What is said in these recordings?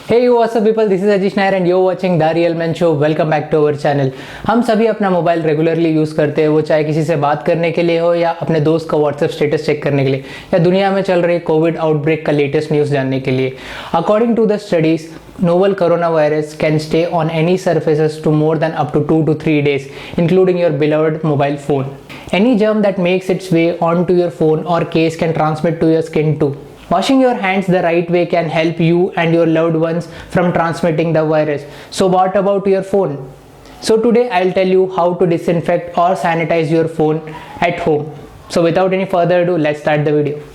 Hey what's up people, this is Ajeesh Nair and you're watching TheRealMenShow. Welcome back to our channel. हम सभी अपना mobile regularly use करते हैं, वो चाहे किसी से बात करने के लिए हो या अपने दोस्त का व्हाट्सएप स्टेटस चेक करने के लिए या दुनिया में चल रही कोविड आउटब्रेक का लेटेस्ट न्यूज़ जानने के लिए. According to the studies, novel coronavirus can stay on any surfaces to more than up to 2 to 3 days, including your beloved mobile phone. Any germ that makes its way onto your phone or case can transmit to your skin too. Washing your hands the right way can help you and your loved ones from transmitting the virus. So what about your phone? So today I'll tell you how to disinfect or sanitize your phone at home. So without any further ado, let's start the video.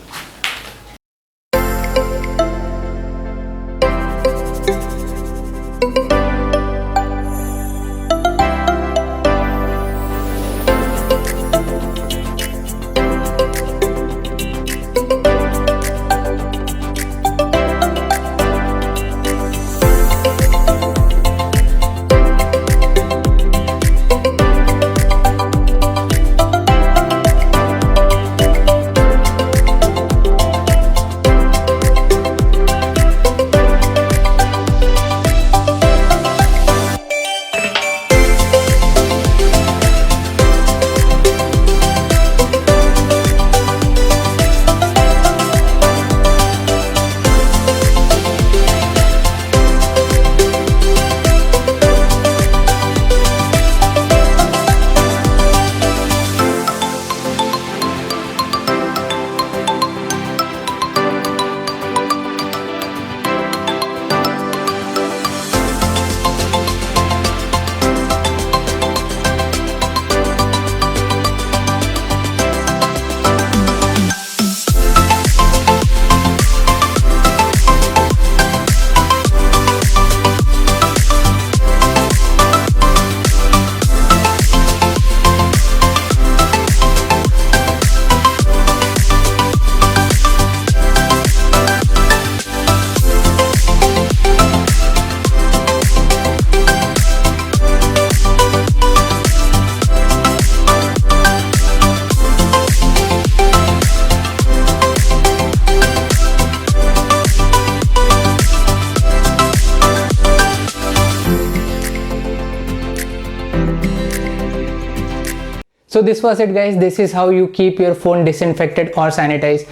So this was it guys, this is how you keep your phone disinfected or sanitized.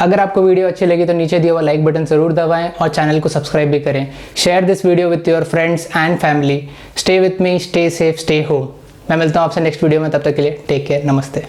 अगर आपको video अच्छी लगी तो नीचे दिया हुआ like button ज़रूर दबाएं और चैनल को सब्सक्राइब भी करें. Share this video with your friends and family. Stay with me, stay safe, stay home. मैं मिलता हूँ आपसे नेक्स्ट वीडियो में, तब तक के लिए टेक केयर, नमस्ते.